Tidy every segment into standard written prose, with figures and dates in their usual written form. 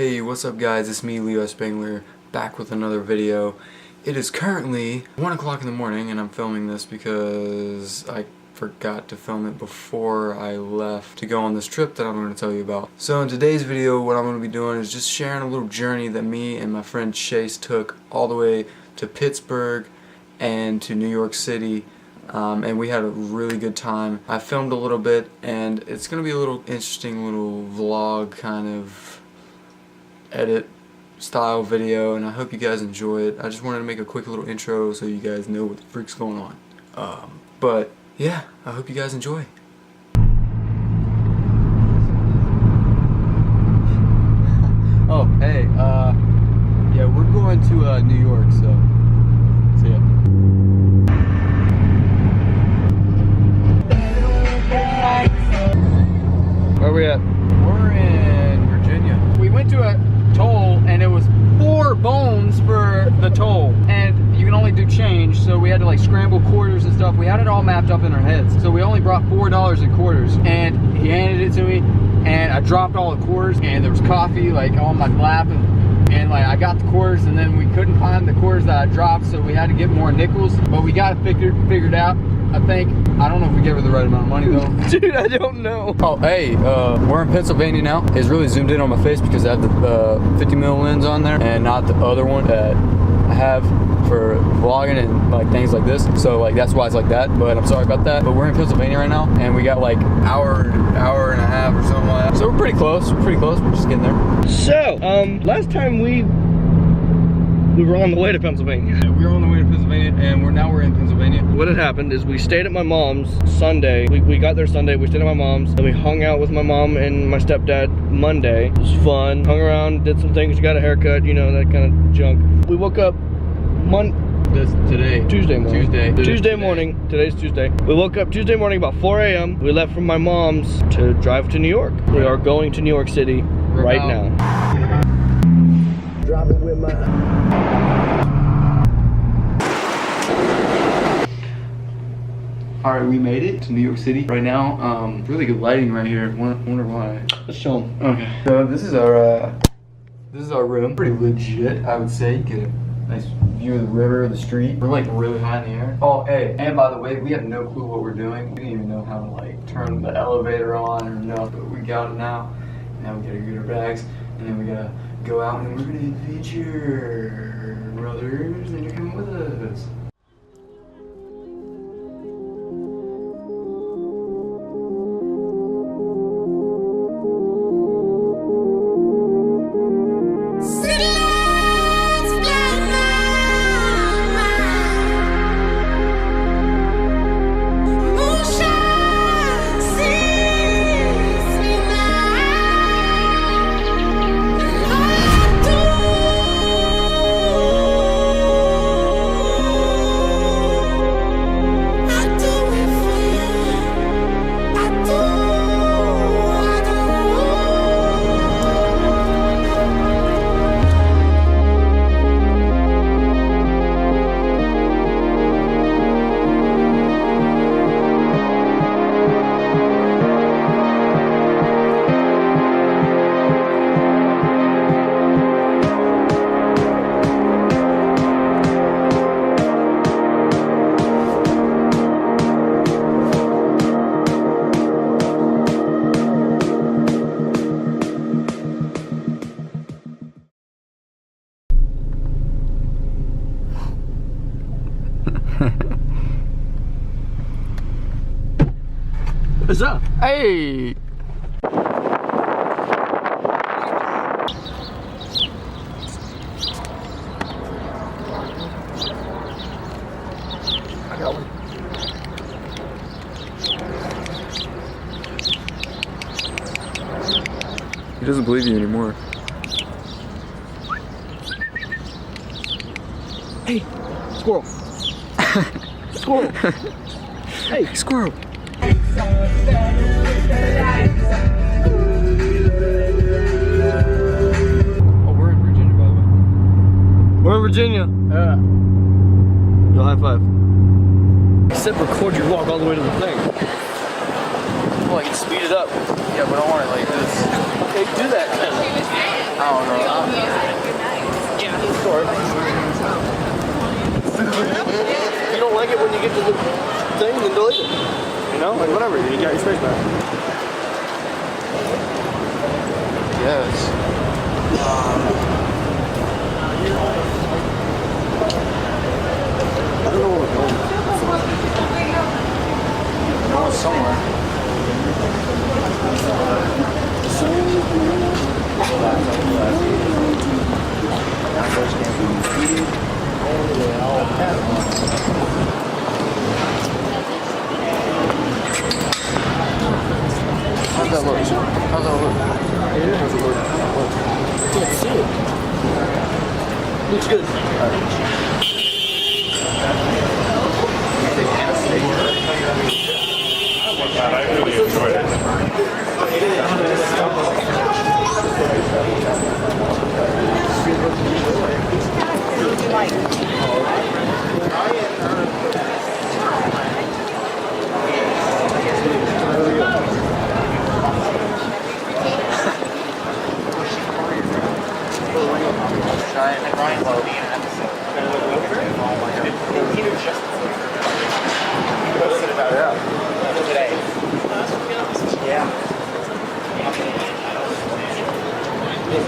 Hey, what's up guys, it's me, Leo Spangler, back with another video. It is currently 1 o'clock in the morning and I'm filming this because I forgot to film it before I left to go on this trip that I'm going to tell you about. So in today's video, what I'm going to be doing is just sharing a little journey that me and my friend Chase took all the way to Pittsburgh and to New York City. And we had a really good time. I filmed a little bit and it's going to be a little interesting little vlog kind of edit style video, and I hope you guys enjoy it. I just wanted to make a quick little intro so you guys know what the freak's going on. But yeah, I hope you guys enjoy. Oh, hey, yeah, we're going to New York, so see ya. Where are we at? We're in Virginia. We went to a toll and it was 4 bones for the toll, and you can only do change, so we had to like scramble quarters and stuff. We had it all mapped up in our heads, so we only brought $4 in quarters, and he handed it to me and I dropped all the quarters and there was coffee like on my lap, and like I got the quarters and then we couldn't find the quarters that I dropped, so we had to get more nickels, but we got it figured out. I think. I don't know if we gave her the right amount of money though. Dude, I don't know. Oh, hey, we're in Pennsylvania now. It's really zoomed in on my face because I have the 50mm lens on there and not the other one that I have for vlogging and like things like this. So like that's why it's like that, but I'm sorry about that. But we're in Pennsylvania right now and we got like hour and a half or something like that. So we're pretty close. We're just getting there. So, last time we were on the way to Pennsylvania. Yeah, we were on the way to Pennsylvania and now we're in Pennsylvania. What had happened is we stayed at my mom's Sunday. We got there Sunday, we stayed at my mom's, and we hung out with my mom and my stepdad Monday. It was fun. Hung around, did some things, got a haircut, you know, that kind of junk. We woke up Tuesday morning. Today's Tuesday. We woke up Tuesday morning about 4 a.m. We left from my mom's to drive to New York. We are going to New York City right now. Driving with my... Alright, we made it to New York City. Right now, really good lighting right here. Wonder why. Let's show them. Okay. So this is our room. Pretty legit, I would say. You get a nice view of the river, the street. We're like really high in the air. Oh, hey, and by the way, we have no clue what we're doing. We didn't even know how to like turn the elevator on or nothing. But we got it now. Now we gotta get our bags, and then we gotta go out and we're gonna adventure, brothers, and you're coming with us. What's up? Hey! I got one. He doesn't believe you anymore. Hey, squirrel. Squirrel. Hey, squirrel. Oh, we're in Virginia, by the way. We're in Virginia. Yeah. Yo, high five. Except record your walk all the way to the thing. Well, I can speed it up. Yeah, but I don't want it like this. Okay, do that. don't know. If you don't like it when you get to the thing, then delete it. You know, like whatever. You got your space back. Yes. I don't know where we're going. We're going somewhere. How's that look? How's that look? How's it look? Can't see it. Looks good. I really enjoyed it.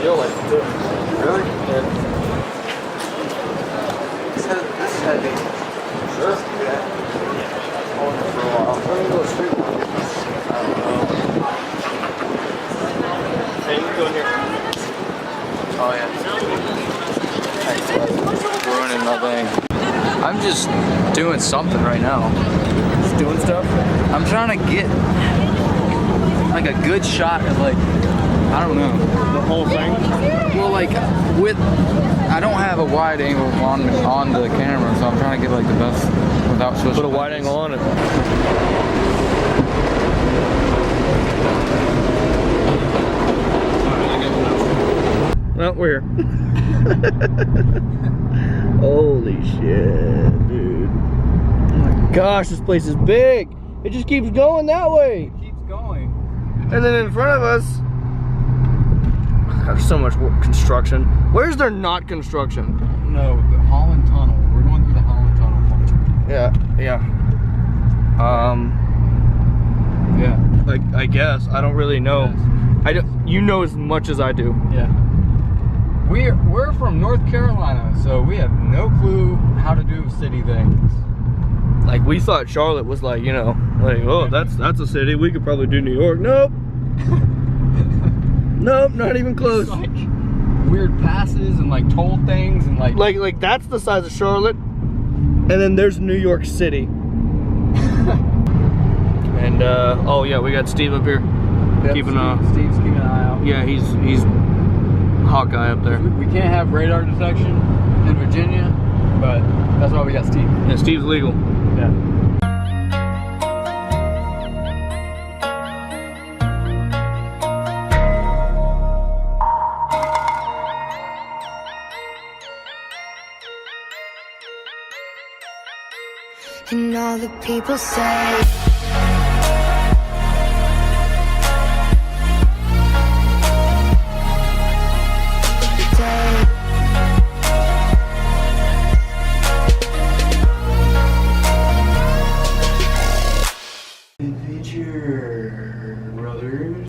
Feel like it too. Really? Yeah. This is heavy. Sure. Yeah. Hold it for a while. Let me go street walk. I don't know. Hey, you can go in here. Oh yeah. Thanks, ruining my thing. I'm just doing something right now. Just doing stuff? I'm trying to get like a good shot of like, I don't know. The whole thing? Well, like I don't have a wide angle on the camera, so I'm trying to get like the best without switching. Put a wide angle on it. Well, we're here. Holy shit, dude. Oh my gosh, this place is big. It just keeps going that way. It keeps going. And then in front of us, there's so much construction. Where's there not construction? No, the Holland Tunnel. We're going through the Holland Tunnel. Yeah, yeah. Yeah. Like, I guess. I don't really know. Yes. I don't, you know as much as I do. Yeah. We're from North Carolina, so we have no clue how to do city things. Like, we thought Charlotte was like, you know, like, oh, that's a city. We could probably do New York. Nope. Nope, not even close. It's like weird passes and like toll things and Like that's the size of Charlotte. And then there's New York City. And oh yeah, we got Steve up here. Yep, keeping Steve's keeping an eye out. Yeah, he's Hawkeye up there. We can't have radar detection in Virginia, but that's why we got Steve. Yeah, Steve's legal. Yeah. And all the people say